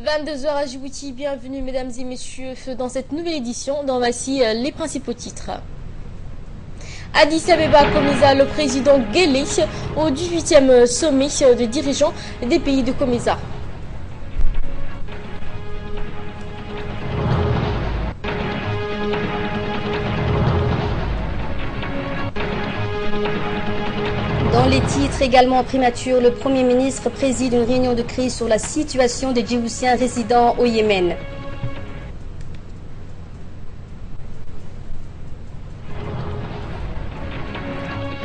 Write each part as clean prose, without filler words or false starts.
22 heures à Djibouti, bienvenue mesdames et messieurs dans cette nouvelle édition, dont voici les principaux titres. Addis Abeba Comesa, le président Guelleh au 18e sommet des dirigeants des pays de Comesa. Dans les titres également en primature, le Premier ministre préside une réunion de crise sur la situation des Djiboutiens résidant au Yémen.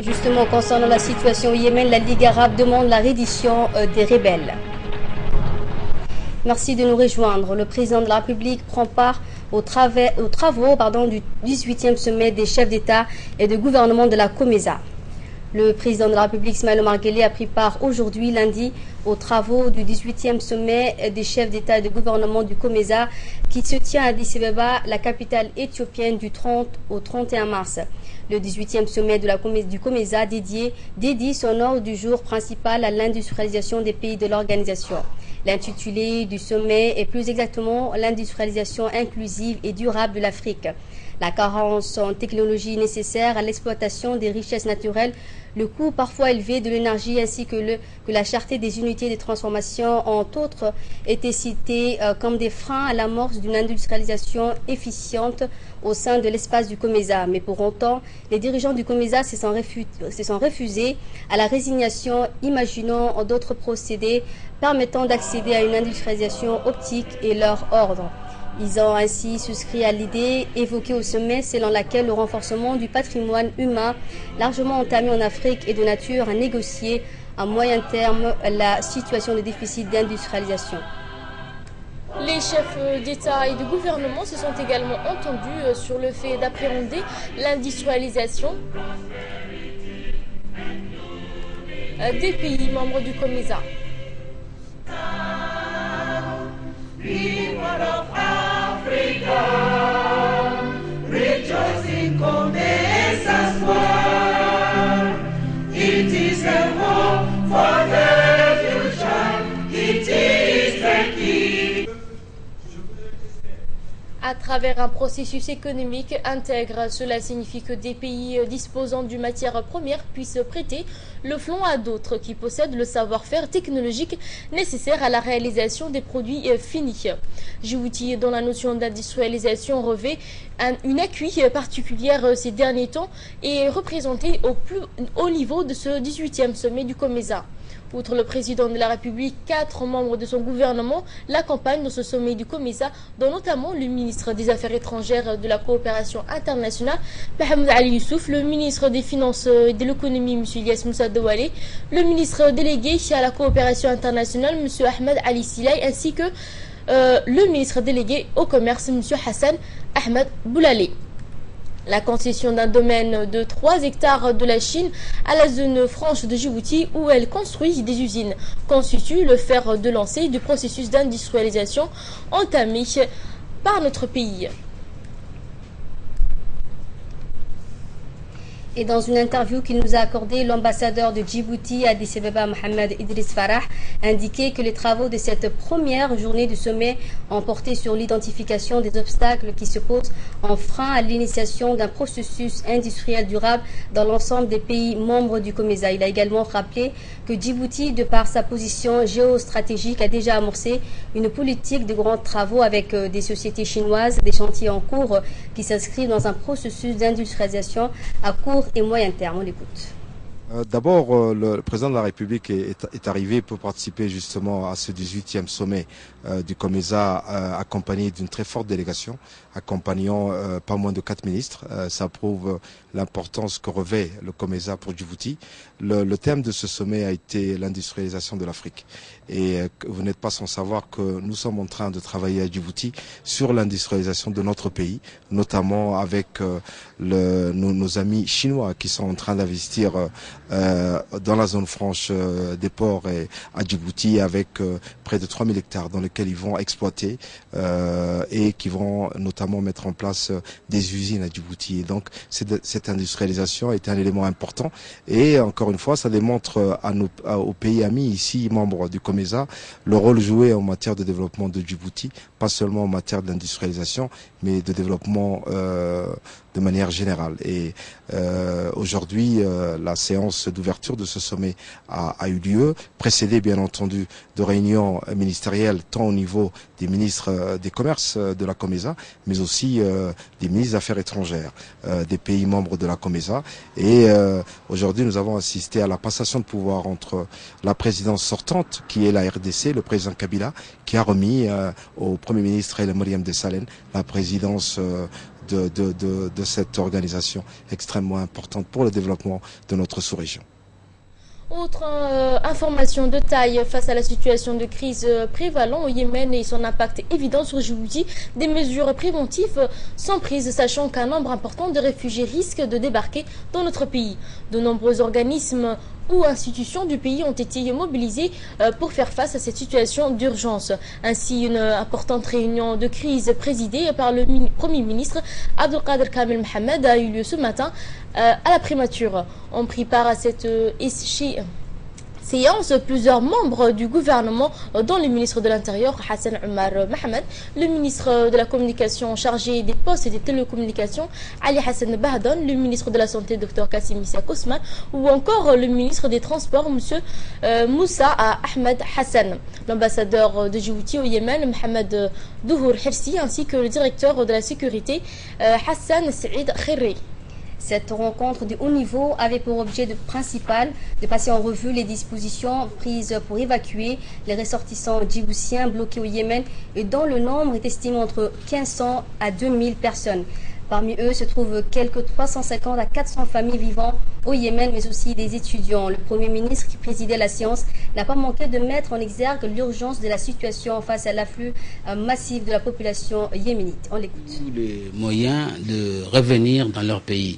Justement, concernant la situation au Yémen, la Ligue arabe demande la reddition des rebelles. Merci de nous rejoindre. Le président de la République prend part aux travaux du 18e sommet des chefs d'État et de gouvernement de la Comesa. Le président de la République, Ismaël Omar Guelleh, a pris part aujourd'hui, lundi, aux travaux du 18e sommet des chefs d'État et de gouvernement du Comesa qui se tient à Addis Abeba, la capitale éthiopienne, du 30 au 31 mars. Le 18e sommet du Comesa dédie son ordre du jour principal à l'industrialisation des pays de l'organisation. L'intitulé du sommet est plus exactement l'industrialisation inclusive et durable de l'Afrique. La carence en technologie nécessaire à l'exploitation des richesses naturelles, le coût parfois élevé de l'énergie ainsi que la cherté des unités de transformation, entre autres, étaient cités comme des freins à l'amorce d'une industrialisation efficiente au sein de l'espace du Comesa. Mais pour autant, les dirigeants du Comesa se sont refusés à la résignation, imaginant d'autres procédés permettant d'accéder à une industrialisation optique et leur ordre. Ils ont ainsi souscrit à l'idée évoquée au sommet selon laquelle le renforcement du patrimoine humain largement entamé en Afrique est de nature à négocier à moyen terme la situation de déficit d'industrialisation. Les chefs d'État et de gouvernement se sont également entendus sur le fait d'appréhender l'industrialisation des pays membres du Comesa. Rejoicing commence à soir. It is a hope for the future. It is the key. À travers un processus économique intègre, cela signifie que des pays disposant d'une matière première puissent prêter le flanc à d'autres qui possèdent le savoir-faire technologique nécessaire à la réalisation des produits finis. Djibouti, dont la notion d'industrialisation revêt une appui particulière ces derniers temps, est représenté au plus haut niveau de ce 18e sommet du Comesa. Outre le président de la République, 4 membres de son gouvernement l'accompagnent dans ce sommet du Comesa, dont notamment le ministre des Affaires étrangères de la coopération internationale, Mohamed Ali Youssouf, le ministre des Finances et de l'économie, M. Ilyas Moussa Douale, le ministre délégué à la coopération internationale, M. Ahmed Ali Silay, ainsi que le ministre délégué au commerce, M. Hassan Ahmed Boulale. La concession d'un domaine de 3 hectares de la Chine à la zone franche de Djibouti, où elle construit des usines, constitue le fer de lancée du processus d'industrialisation entamé par notre pays. Et dans une interview qu'il nous a accordée, l'ambassadeur de Djibouti à Addis Abeba, Mohamed Idriss Farah, indiquait que les travaux de cette première journée du sommet ont porté sur l'identification des obstacles qui se posent en frein à l'initiation d'un processus industriel durable dans l'ensemble des pays membres du Comesa. Il a également rappelé que Djibouti, de par sa position géostratégique, a déjà amorcé une politique de grands travaux avec des sociétés chinoises, des chantiers en cours qui s'inscrivent dans un processus d'industrialisation à court et moyen terme. On l'écoute. D'abord, le président de la République est arrivé pour participer justement à ce 18e sommet du Comesa, accompagné d'une très forte délégation, accompagnant pas moins de 4 ministres. Ça prouve l'importance que revêt le Comesa pour Djibouti. Le thème de ce sommet a été l'industrialisation de l'Afrique. Et vous n'êtes pas sans savoir que nous sommes en train de travailler à Djibouti sur l'industrialisation de notre pays, notamment avec nos amis chinois qui sont en train d'investir dans la zone franche des ports et à Djibouti, avec près de 3000 hectares dans lesquels ils vont exploiter et qui vont notamment mettre en place des usines à Djibouti. Et donc cette industrialisation est un élément important, et encore une fois ça démontre aux pays amis ici, membres du COMESA, le rôle joué en matière de développement de Djibouti, pas seulement en matière d'industrialisation, mais de développement de manière générale. Et aujourd'hui, la séance d'ouverture de ce sommet a eu lieu, précédée bien entendu de réunions ministérielles, tant au niveau des ministres des commerces de la COMESA, mais aussi des ministres des Affaires étrangères des pays membres de la COMESA. Et aujourd'hui, nous avons assisté à la passation de pouvoir entre la présidence sortante, qui est la RDC, le président Kabila, qui a remis au Premier ministre El Mariam Dessalen la présidence de cette organisation extrêmement importante pour le développement de notre sous-région. Autre information de taille face à la situation de crise prévalant au Yémen et son impact évident sur Djibouti, des mesures préventives sont prises, sachant qu'un nombre important de réfugiés risque de débarquer dans notre pays. De nombreux organismes ou institutions du pays ont été mobilisés pour faire face à cette situation d'urgence. Ainsi, une importante réunion de crise présidée par le Premier ministre Abdelkader Kamel Mohamed a eu lieu ce matin à la primature. On prit part à cette séance plusieurs membres du gouvernement, dont le ministre de l'Intérieur Hassan Omar Mohamed, le ministre de la Communication chargé des postes et des télécommunications Ali Hassan Bahdan, le ministre de la Santé Dr Kassim Issa Kousman, ou encore le ministre des Transports M. Moussa Ahmed Hassan, l'ambassadeur de Djibouti au Yémen Mohamed Douhour Hirsi, ainsi que le directeur de la sécurité Hassan Saïd Khirri. Cette rencontre de haut niveau avait pour objet principal de passer en revue les dispositions prises pour évacuer les ressortissants djiboutiens bloqués au Yémen, et dont le nombre est estimé entre 1500 à 2000 personnes. Parmi eux se trouvent quelques 350 à 400 familles vivant au Yémen, mais aussi des étudiants. Le Premier ministre qui présidait la séance n'a pas manqué de mettre en exergue l'urgence de la situation face à l'afflux massif de la population yéménite. On l'écoute. Tous les moyens de revenir dans leur pays.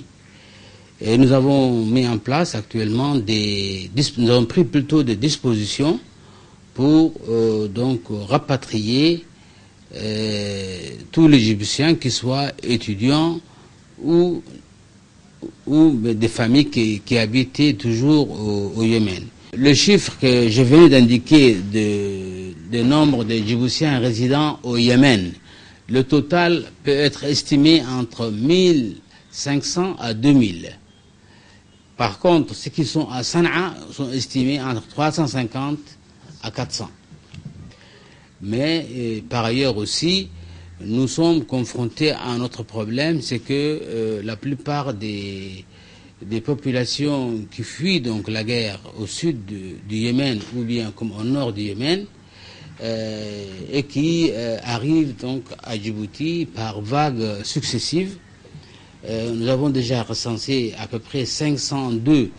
Et nous avons mis en place actuellement nous avons pris plutôt des dispositions pour donc rapatrier tous les Djiboutiens, qu'ils soient étudiants ou des familles qui habitaient toujours au Yémen. Le chiffre que je venais d'indiquer de nombre de Djiboutiens résidant au Yémen, le total peut être estimé entre 1500 à 2000. Par contre, ceux qui sont à Sanaa sont estimés entre 350 à 400. Mais par ailleurs aussi, nous sommes confrontés à un autre problème, c'est que la plupart des populations qui fuient donc la guerre au sud du Yémen ou bien comme au nord du Yémen et qui arrivent donc à Djibouti par vagues successives. Nous avons déjà recensé à peu près 502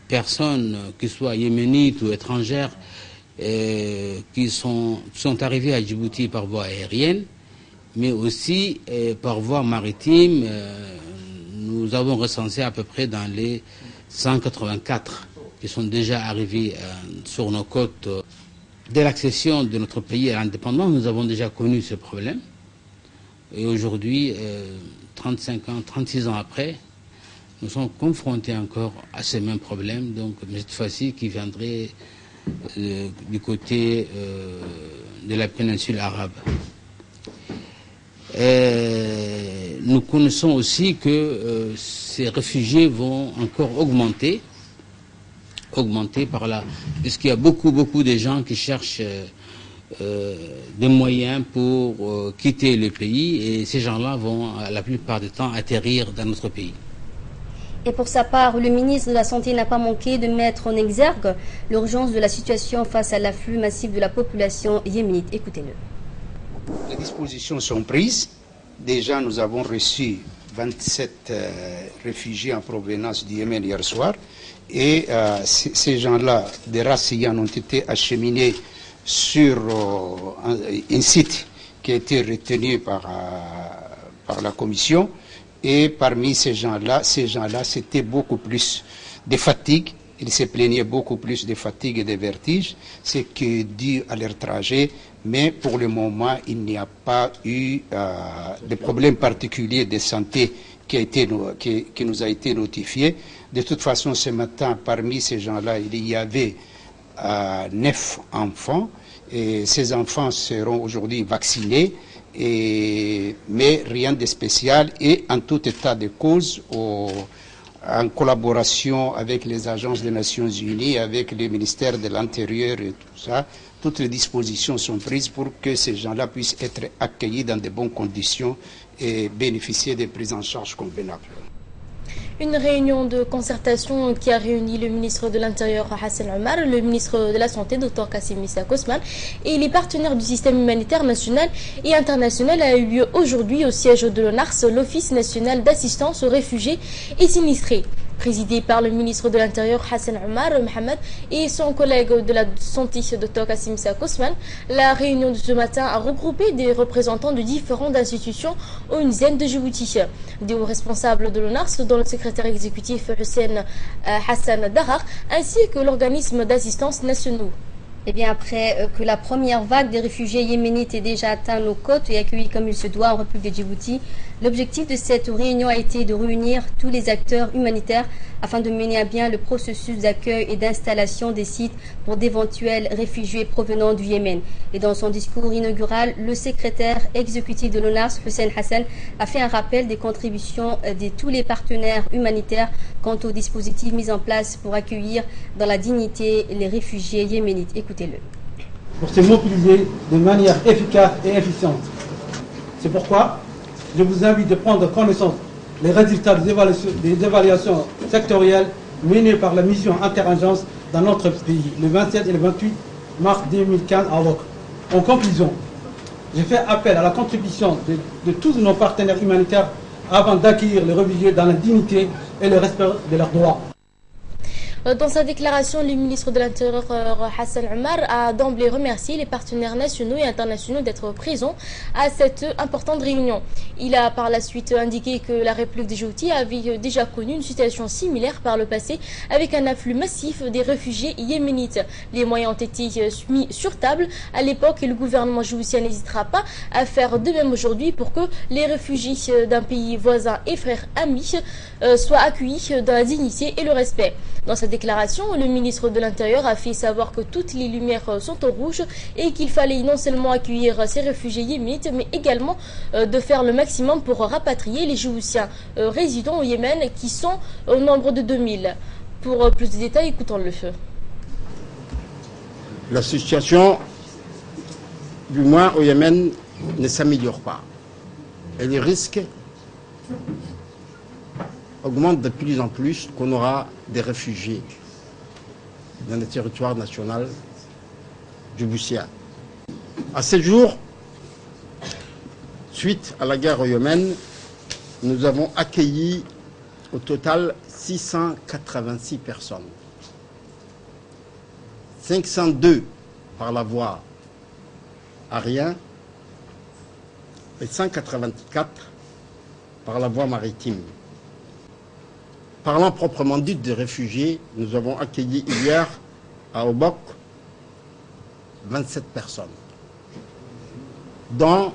personnes, qui soient yéménites ou étrangères, qui sont arrivées à Djibouti par voie aérienne, mais aussi par voie maritime. Nous avons recensé à peu près dans les 184 qui sont déjà arrivés sur nos côtes. Dès l'accession de notre pays à l'indépendance, nous avons déjà connu ce problème. Et aujourd'hui, 35 ans, 36 ans après, nous sommes confrontés encore à ces mêmes problèmes, donc cette fois-ci qui viendrait du côté de la péninsule arabe. Nous connaissons aussi que ces réfugiés vont encore augmenter par là, puisqu'il y a beaucoup de gens qui cherchent des moyens pour quitter le pays, et ces gens-là vont la plupart du temps atterrir dans notre pays. Et pour sa part, le ministre de la Santé n'a pas manqué de mettre en exergue l'urgence de la situation face à l'afflux massif de la population yéménite. Écoutez-le. Les dispositions sont prises. Déjà, nous avons reçu 27 réfugiés en provenance du Yémen hier soir, et ces gens-là, des Rassiyan, ont été acheminés sur un site qui a été retenu par la commission, Et parmi ces gens-là, c'était beaucoup plus de fatigue. Ils se plaignaient beaucoup plus de fatigue et de vertige, ce qui est dû à leur trajet. Mais pour le moment, il n'y a pas eu de problème particulier de santé qui nous a été notifié. De toute façon, ce matin, parmi ces gens-là, il y avait 9 enfants. Et ces enfants seront aujourd'hui vaccinés, mais rien de spécial. Et en tout état de cause, en collaboration avec les agences des Nations Unies, avec le ministère de l'Intérieur et tout ça, toutes les dispositions sont prises pour que ces gens-là puissent être accueillis dans de bonnes conditions et bénéficier des prises en charge convenables. Une réunion de concertation qui a réuni le ministre de l'Intérieur Hassan Omar, le ministre de la Santé Dr Kassim Issa Kosman et les partenaires du système humanitaire national et international a eu lieu aujourd'hui au siège de l'ONARS, l'Office national d'assistance aux réfugiés et sinistrés. Présidé par le ministre de l'Intérieur Hassan Omar Mohamed et son collègue de la santé Dr Kassim Issa Kosman, la réunion de ce matin a regroupé des représentants de différentes institutions au UNICEF de Djibouti. Des hauts responsables de l'ONARS, dont le secrétaire exécutif Hussein Hassan Darar, ainsi que l'organisme d'assistance nationaux. Eh bien, après que la première vague des réfugiés yéménites ait déjà atteint nos côtes et accueillis comme il se doit en République de Djibouti, l'objectif de cette réunion a été de réunir tous les acteurs humanitaires afin de mener à bien le processus d'accueil et d'installation des sites pour d'éventuels réfugiés provenant du Yémen. Et dans son discours inaugural, le secrétaire exécutif de l'ONARS, Hussein Hassan, a fait un rappel des contributions de tous les partenaires humanitaires quant aux dispositifs mis en place pour accueillir dans la dignité les réfugiés yéménites. Écoutez-le. Pour se mobiliser de manière efficace et efficiente. C'est pourquoi je vous invite de prendre connaissance des résultats des évaluations sectorielles menées par la mission Interagence dans notre pays, le 27 et le 28 mars 2015 à Wok. En conclusion, j'ai fait appel à la contribution de tous nos partenaires humanitaires avant d'accueillir les réfugiés dans la dignité et le respect de leurs droits. Dans sa déclaration, le ministre de l'Intérieur Hassan Omar a d'emblée remercié les partenaires nationaux et internationaux d'être présents à cette importante réunion. Il a par la suite indiqué que la République de Djibouti avait déjà connu une situation similaire par le passé avec un afflux massif des réfugiés yéménites. Les moyens ont été mis sur table à l'époque et le gouvernement djiboutien n'hésitera pas à faire de même aujourd'hui pour que les réfugiés d'un pays voisin et frères amis soient accueillis dans la dignité et le respect. Dans sa déclaration, le ministre de l'Intérieur a fait savoir que toutes les lumières sont au rouge et qu'il fallait non seulement accueillir ces réfugiés yéménites, mais également de faire le maximum pour rapatrier les Djiboutiens résidant au Yémen qui sont au nombre de 2000. Pour plus de détails, écoutons-le. La situation, du moins au Yémen, ne s'améliore pas. Et les risques augmentent de plus en plus qu'on aura des réfugiés dans le territoire national djiboutien. À ce jour, suite à la guerre au Yémen, nous avons accueilli au total 686 personnes. 502 par la voie aérienne et 184 par la voie maritime. Parlant proprement dit des réfugiés, nous avons accueilli hier à Obok 27 personnes, dont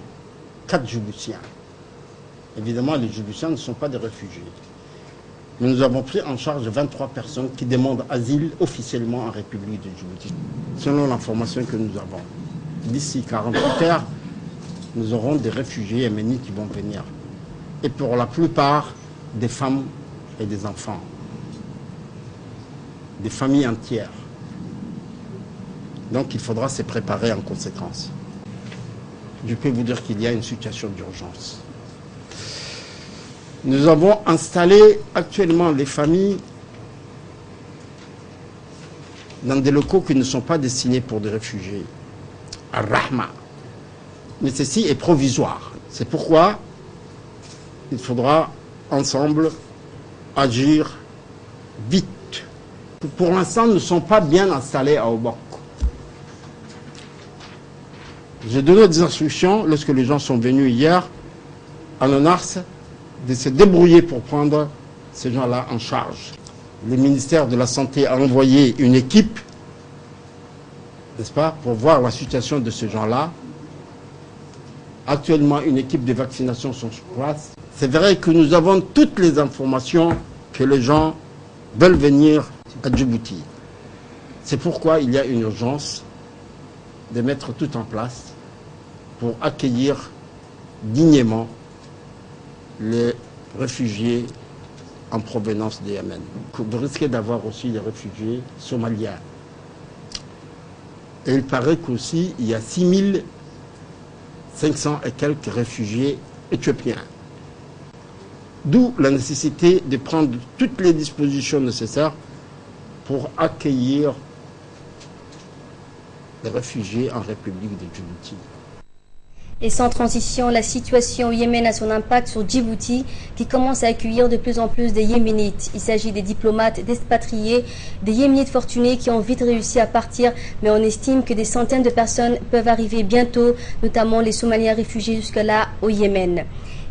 4 Djiboutiens. Évidemment, les Djiboutiens ne sont pas des réfugiés. Mais nous avons pris en charge 23 personnes qui demandent asile officiellement en République de Djibouti. Selon l'information que nous avons, d'ici 48 heures, nous aurons des réfugiés yéménites qui vont venir. Et pour la plupart, des femmes et des enfants, des familles entières. Donc il faudra se préparer en conséquence. Je peux vous dire qu'il y a une situation d'urgence. Nous avons installé actuellement les familles dans des locaux qui ne sont pas destinés pour des réfugiés, à Rahma. Mais ceci est provisoire. C'est pourquoi il faudra ensemble agir vite. Pour l'instant, nous ne sommes pas bien installés à Obok. J'ai donné des instructions lorsque les gens sont venus hier à l'ONARS de se débrouiller pour prendre ces gens-là en charge. Le ministère de la Santé a envoyé une équipe, n'est-ce pas, pour voir la situation de ces gens-là. Actuellement, une équipe de vaccination sont sur place. C'est vrai que nous avons toutes les informations que les gens veulent venir à Djibouti. C'est pourquoi il y a une urgence de mettre tout en place pour accueillir dignement les réfugiés en provenance du Yémen. Vous risquez d'avoir aussi des réfugiés somaliens. Et il paraît qu'aussi il y a 6500 et quelques réfugiés éthiopiens. D'où la nécessité de prendre toutes les dispositions nécessaires pour accueillir les réfugiés en République de Djibouti. Et sans transition, la situation au Yémen a son impact sur Djibouti, qui commence à accueillir de plus en plus de Yéménites. Il s'agit des diplomates, d'expatriés, des Yéménites fortunés qui ont vite réussi à partir, mais on estime que des centaines de personnes peuvent arriver bientôt, notamment les Somaliens réfugiés jusque-là au Yémen.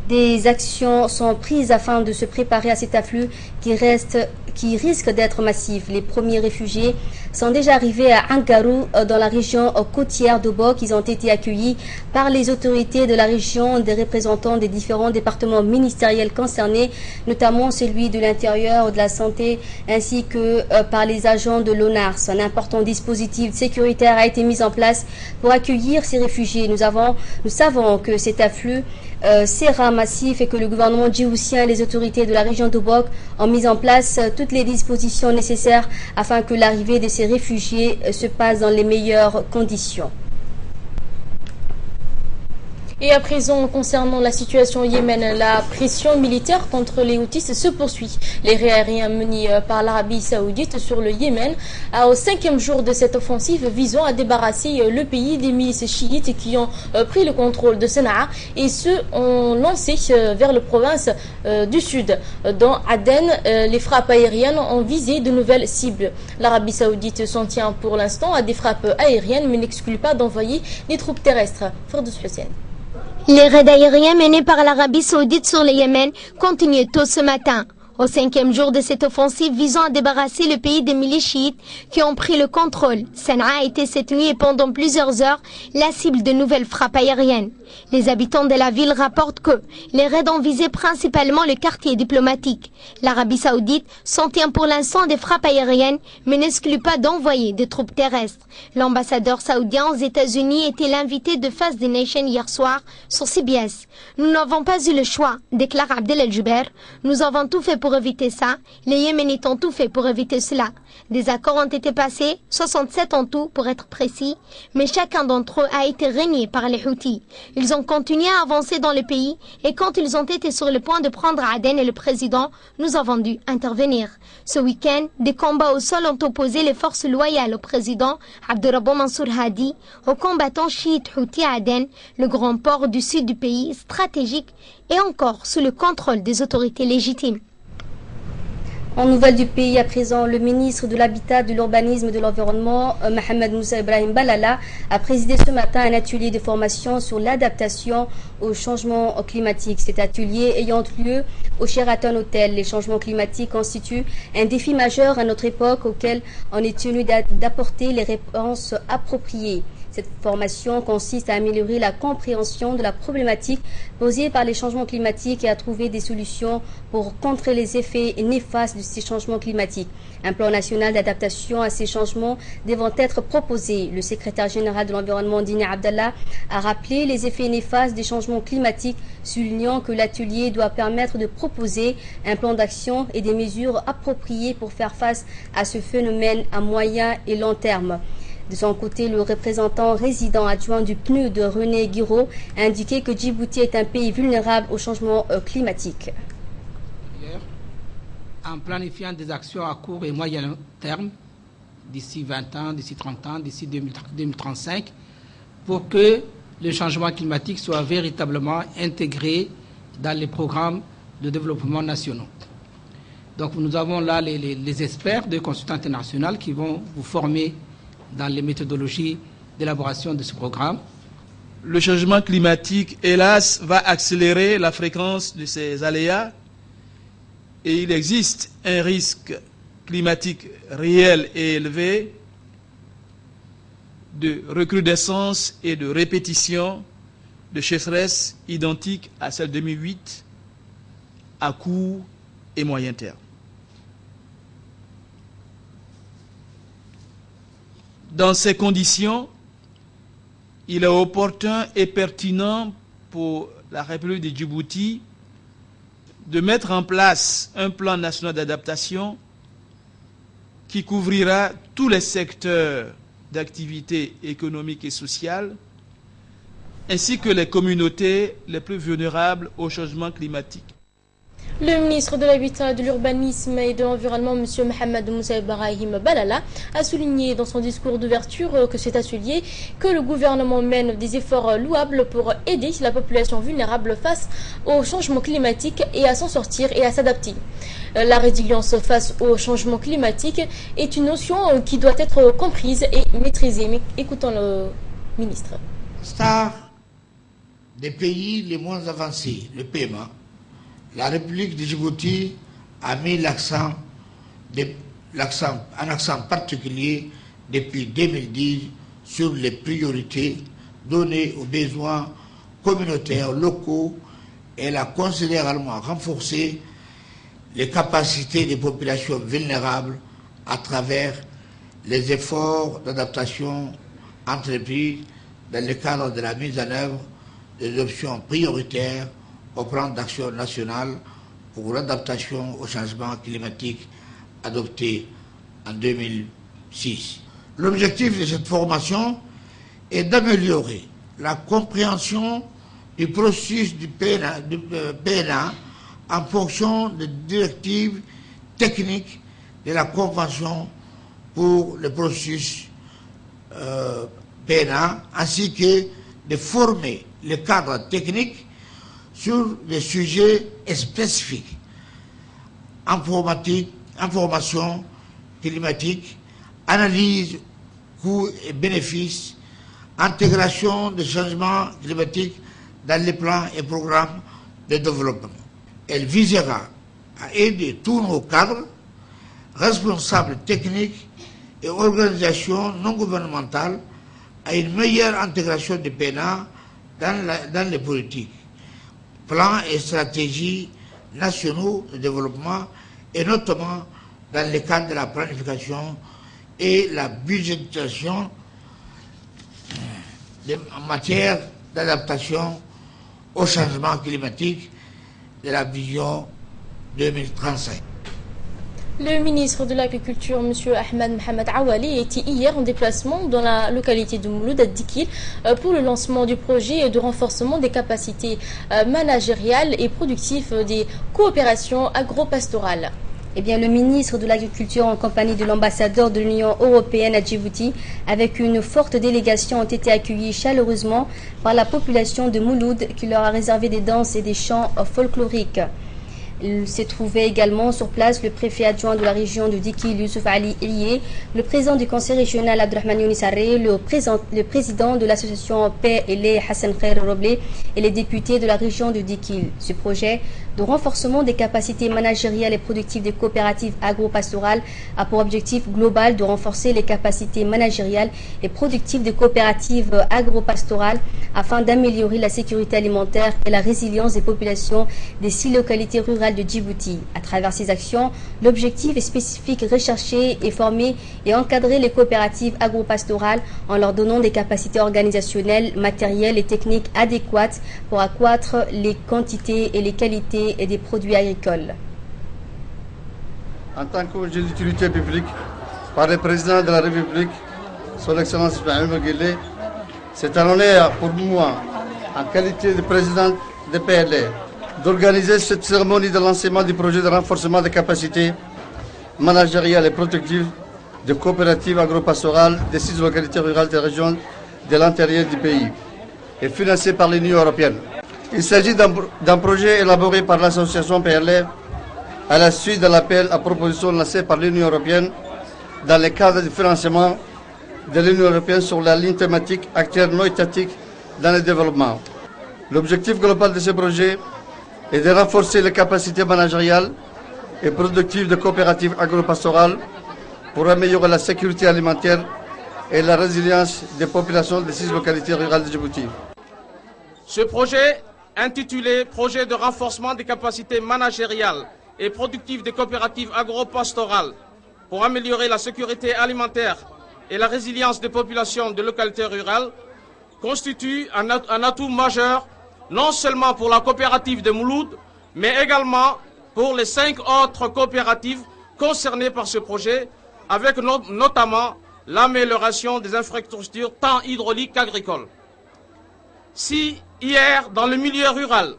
Des actions sont prises afin de se préparer à cet afflux qui risque d'être massif. Les premiers réfugiés sont déjà arrivés à Angarou, dans la région côtière d'Obok. Ils ont été accueillis par les autorités de la région, des représentants des différents départements ministériels concernés, notamment celui de l'Intérieur, de la Santé, ainsi que par les agents de l'ONARS. Un important dispositif sécuritaire a été mis en place pour accueillir ces réfugiés. Nous savons que cet afflux sera massif et que le gouvernement djiboutien et les autorités de la région d'Obok ont mis en place toutes les dispositions nécessaires afin que l'arrivée de ces réfugiés se passe dans les meilleures conditions. Et à présent, concernant la situation au Yémen, la pression militaire contre les Houthis se poursuit. Les raids aériens menés par l'Arabie Saoudite sur le Yémen au 5e jour de cette offensive visant à débarrasser le pays des milices chiites qui ont pris le contrôle de Sanaa et ceux ont lancé vers la province du sud. Dans Aden, les frappes aériennes ont visé de nouvelles cibles. L'Arabie Saoudite s'en tient pour l'instant à des frappes aériennes mais n'exclut pas d'envoyer des troupes terrestres. Ferdous Hussein. Les raids aériens menés par l'Arabie Saoudite sur le Yémen continuent tôt ce matin. Au 5e jour de cette offensive visant à débarrasser le pays des milices chiites qui ont pris le contrôle, Sanaa a été cette nuit et pendant plusieurs heures la cible de nouvelles frappes aériennes. Les habitants de la ville rapportent que les raids ont visé principalement le quartier diplomatique. L'Arabie Saoudite s'en tient pour l'instant des frappes aériennes mais n'exclut pas d'envoyer des troupes terrestres. L'ambassadeur saoudien aux États-Unis était l'invité de Face the Nation hier soir sur CBS. Nous n'avons pas eu le choix, déclare Abdel El-Juber. Nous avons tout fait pour éviter ça. Les Yéménites ont tout fait pour éviter cela. Des accords ont été passés, 67 en tout pour être précis, mais chacun d'entre eux a été renié par les Houthis. Ils ont continué à avancer dans le pays et quand ils ont été sur le point de prendre Aden et le président, nous avons dû intervenir. Ce week-end, des combats au sol ont opposé les forces loyales au président Abdurrabou Mansour Hadi aux combattants chiites Houthis à Aden, le grand port du sud du pays, stratégique et encore sous le contrôle des autorités légitimes. En nouvelle du pays à présent, le ministre de l'Habitat, de l'Urbanisme et de l'Environnement, Mohamed Moussa Ibrahim Balala, a présidé ce matin un atelier de formation sur l'adaptation au changement climatique. Cet atelier ayant lieu au Sheraton Hotel. Les changements climatiques constituent un défi majeur à notre époque auquel on est tenu d'apporter les réponses appropriées. Cette formation consiste à améliorer la compréhension de la problématique posée par les changements climatiques et à trouver des solutions pour contrer les effets néfastes de ces changements climatiques. Un plan national d'adaptation à ces changements devant être proposé. Le secrétaire général de l'environnement, Dini Abdallah, a rappelé les effets néfastes des changements climatiques, soulignant que l'atelier doit permettre de proposer un plan d'action et des mesures appropriées pour faire face à ce phénomène à moyen et long terme. De son côté, le représentant résident adjoint du PNUD, René Guiraud, a indiqué que Djibouti est un pays vulnérable au changement climatique. En planifiant des actions à court et moyen terme, d'ici 20 ans, d'ici 30 ans, d'ici 2035, pour que le changement climatique soit véritablement intégré dans les programmes de développement nationaux. Donc nous avons là les experts des consultants internationaux qui vont vous former dans les méthodologies d'élaboration de ce programme. le changement climatique, hélas, va accélérer la fréquence de ces aléas et il existe un risque climatique réel et élevé de recrudescence et de répétition de sécheresses identiques à celle de 2008 à court et moyen terme. Dans ces conditions, il est opportun et pertinent pour la République de Djibouti de mettre en place un plan national d'adaptation qui couvrira tous les secteurs d'activité économique et sociale, ainsi que les communautés les plus vulnérables au changement climatique. Le ministre de l'Habitat, de l'Urbanisme et de l'Environnement, M. Mohamed Moussa Ibrahim Balala, a souligné dans son discours d'ouverture que cet atelier, que le gouvernement mène des efforts louables pour aider la population vulnérable face au changement climatique et à s'en sortir et à s'adapter. La résilience face au changement climatique est une notion qui doit être comprise et maîtrisée. Mais écoutons le ministre. Star des pays les moins avancés, le PMA, la République de Djibouti a mis un accent particulier depuis 2010 sur les priorités données aux besoins communautaires locaux. Elle a considérablement renforcé les capacités des populations vulnérables à travers les efforts d'adaptation entrepris dans le cadre de la mise en œuvre des options prioritaires au plan d'action national pour l'adaptation au changement climatique adopté en 2006. L'objectif de cette formation est d'améliorer la compréhension du processus du PNA en fonction des directives techniques de la Convention pour le processus PNA, ainsi que de former les cadres techniques sur des sujets spécifiques, information climatique, analyse, coûts et bénéfices, intégration des changements climatiques dans les plans et programmes de développement. Elle visera à aider tous nos cadres, responsables techniques et organisations non gouvernementales à une meilleure intégration du PNA dans les politiques, plans et stratégies nationaux de développement et notamment dans le cadre de la planification et la budgétisation en matière d'adaptation au changement climatique de la vision 2035. Le ministre de l'Agriculture, M. Ahmed Mohamed Awali, était hier en déplacement dans la localité de Mouloud à Dikil pour le lancement du projet de renforcement des capacités managériales et productives des coopérations agro-pastorales. Eh bien, le ministre de l'Agriculture en compagnie de l'ambassadeur de l'Union européenne à Djibouti avec une forte délégation ont été accueillis chaleureusement par la population de Mouloud qui leur a réservé des danses et des chants folkloriques. Il s'est trouvé également sur place le préfet adjoint de la région de Dikil, Youssouf Ali Ilié, le président du conseil régional Abdurrahman Younis Arré, le président de l'association Paix et Lait Hassan Khair Roblé et les députés de la région de Dikil. Ce projet de renforcement des capacités managériales et productives des coopératives agro-pastorales a pour objectif global de renforcer les capacités managériales et productives des coopératives agro-pastorales afin d'améliorer la sécurité alimentaire et la résilience des populations des 6 localités rurales de Djibouti. À travers ces actions, l'objectif est spécifique, rechercher et former et encadrer les coopératives agro-pastorales en leur donnant des capacités organisationnelles, matérielles et techniques adéquates pour accroître les quantités et les qualités et des produits agricoles. En tant qu'objet d'utilité publique, par le président de la République, son Excellence Ismaël Maguélé, c'est un honneur pour moi, en qualité de président de PLA, d'organiser cette cérémonie de lancement du projet de renforcement des capacités managériales et productives de coopératives agro-pastorales des 6 localités rurales des régions de l'intérieur du pays et financé par l'Union européenne. Il s'agit d'un projet élaboré par l'association PLA à la suite de l'appel à proposition lancé par l'Union européenne dans le cadre du financement de l'Union européenne sur la ligne thématique acteurs non étatiques dans le développement. L'objectif global de ce projet est de renforcer les capacités managériales et productives des coopératives agropastorales pour améliorer la sécurité alimentaire et la résilience des populations des 6 localités rurales de Djibouti. Ce projet, intitulé « Projet de renforcement des capacités managériales et productives des coopératives agro-pastorales pour améliorer la sécurité alimentaire et la résilience des populations de localités rurales », constitue un atout majeur non seulement pour la coopérative de Mouloud, mais également pour les 5 autres coopératives concernées par ce projet, avec notamment l'amélioration des infrastructures tant hydrauliques qu'agricoles. Si hier, dans le milieu rural,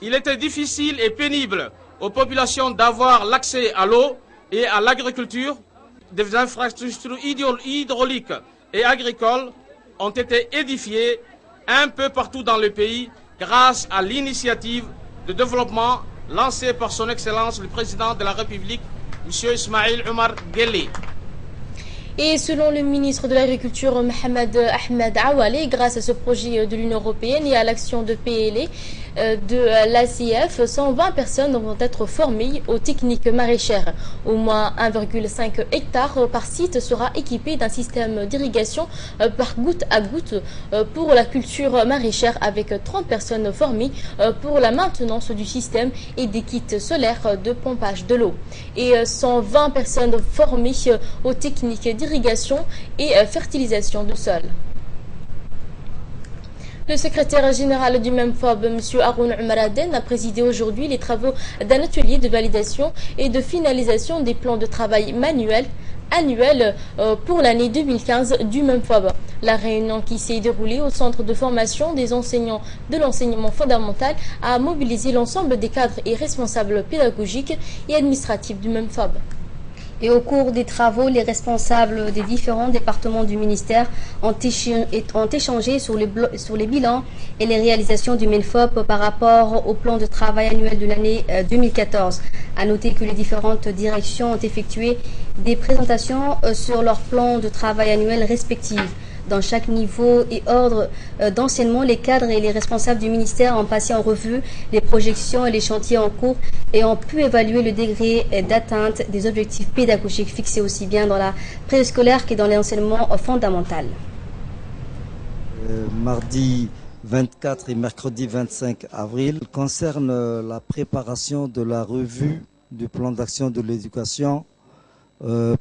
il était difficile et pénible aux populations d'avoir l'accès à l'eau et à l'agriculture, des infrastructures hydrauliques et agricoles ont été édifiées un peu partout dans le pays grâce à l'initiative de développement lancée par son Excellence le Président de la République, M. Ismail Omar Guelleh. Et selon le ministre de l'Agriculture, Mohamed Ahmed Awale, grâce à ce projet de l'Union européenne et à l'action de PLA de l'ACF, 120 personnes vont être formées aux techniques maraîchères. Au moins 1,5 hectare par site sera équipé d'un système d'irrigation par goutte à goutte pour la culture maraîchère, avec 30 personnes formées pour la maintenance du système et des kits solaires de pompage de l'eau. Et 120 personnes formées aux techniques d'irrigation et fertilisation du sol. Le secrétaire général du MEMFOB, M. Haroun Oumaraden, a présidé aujourd'hui les travaux d'un atelier de validation et de finalisation des plans de travail annuels pour l'année 2015 du MEMFOB. La réunion qui s'est déroulée au centre de formation des enseignants de l'enseignement fondamental a mobilisé l'ensemble des cadres et responsables pédagogiques et administratifs du MEMFOB. Et au cours des travaux, les responsables des différents départements du ministère ont échangé sur les bilans et les réalisations du MEMFOB par rapport au plan de travail annuel de l'année 2014. À noter que les différentes directions ont effectué des présentations sur leur plan de travail annuel respectifs. Dans chaque niveau et ordre d'enseignement, les cadres et les responsables du ministère ont passé en revue les projections et les chantiers en cours et ont pu évaluer le degré d'atteinte des objectifs pédagogiques fixés aussi bien dans la préscolaire que dans l'enseignement fondamental. Mardi 24 et mercredi 25 avril concerne la préparation de la revue du plan d'action de l'éducation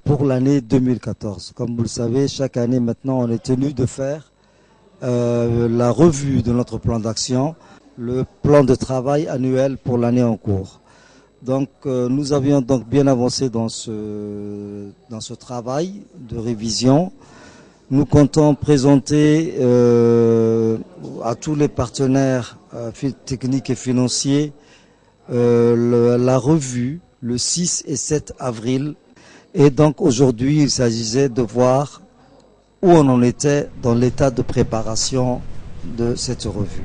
pour l'année 2014. Comme vous le savez, chaque année maintenant, on est tenu de faire la revue de notre plan d'action, le plan de travail annuel pour l'année en cours. Donc, nous avions donc bien avancé dans ce travail de révision. Nous comptons présenter à tous les partenaires techniques et financiers la revue le 6 et 7 avril. Et donc aujourd'hui, il s'agissait de voir où on en était dans l'état de préparation de cette revue.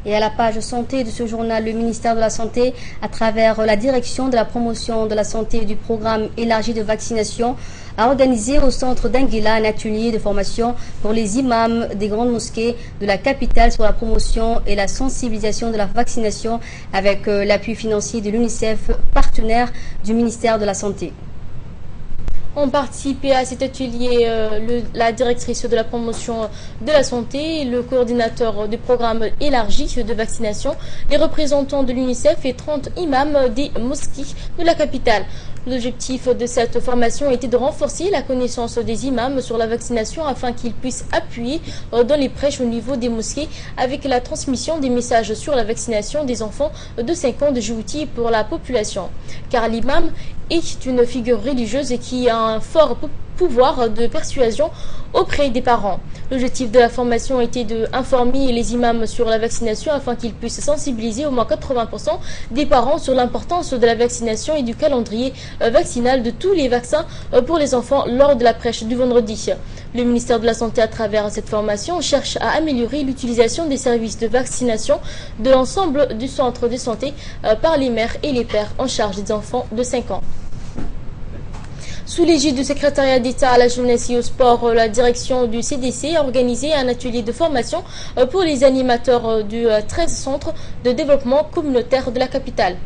Et à la page santé de ce journal, le ministère de la Santé, à travers la direction de la promotion de la santé et du programme élargi de vaccination, a organisé au centre d'Anguilla un atelier de formation pour les imams des grandes mosquées de la capitale sur la promotion et la sensibilisation de la vaccination avec l'appui financier de l'UNICEF, partenaire du ministère de la Santé. Ont participé à cet atelier la directrice de la promotion de la santé, le coordinateur du programme élargi de vaccination, les représentants de l'UNICEF et 30 imams des mosquées de la capitale. L'objectif de cette formation était de renforcer la connaissance des imams sur la vaccination afin qu'ils puissent appuyer dans les prêches au niveau des mosquées avec la transmission des messages sur la vaccination des enfants de 5 ans de Djibouti pour la population. Car l'imam est une figure religieuse et qui a un fort pouvoir de persuasion auprès des parents. L'objectif de la formation était d'informer les imams sur la vaccination afin qu'ils puissent sensibiliser au moins 80% des parents sur l'importance de la vaccination et du calendrier vaccinal de tous les vaccins pour les enfants lors de la prêche du vendredi. Le ministère de la Santé, à travers cette formation, cherche à améliorer l'utilisation des services de vaccination de l'ensemble du centre de santé par les mères et les pères en charge des enfants de 5 ans. Sous l'égide du secrétariat d'État à la jeunesse et au sport, la direction du CDC a organisé un atelier de formation pour les animateurs du 13 centres de développement communautaire de la capitale.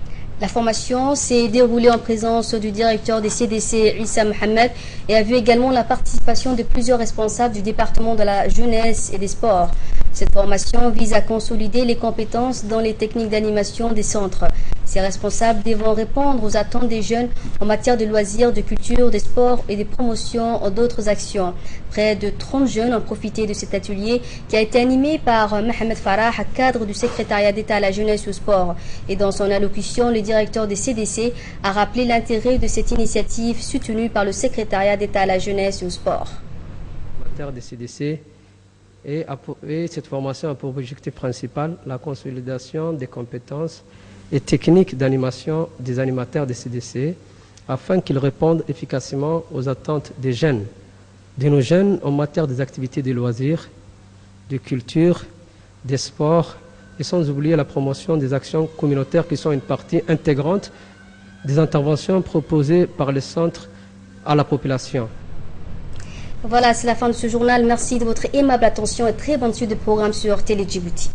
La formation s'est déroulée en présence du directeur des CDC, Issa Mohamed, et a vu également la participation de plusieurs responsables du département de la jeunesse et des sports. Cette formation vise à consolider les compétences dans les techniques d'animation des centres. Ces responsables devront répondre aux attentes des jeunes en matière de loisirs, de culture, des sports et des promotions d'autres actions. Près de 30 jeunes ont profité de cet atelier qui a été animé par Mohamed Farah, cadre du secrétariat d'État à la jeunesse et au sport. Et dans son allocution, le directeur des CDC a rappelé l'intérêt de cette initiative soutenue par le secrétariat d'État à la jeunesse et au sport. Des CDC et cette formation a pour objectif principal la consolidation des compétences et techniques d'animation des animateurs des CDC afin qu'ils répondent efficacement aux attentes des jeunes, de nos jeunes en matière des activités de loisirs, de culture, des sports et sans oublier la promotion des actions communautaires qui sont une partie intégrante des interventions proposées par les centres à la population. Voilà, c'est la fin de ce journal. Merci de votre aimable attention et très bonne suite de programme sur Télé Djibouti.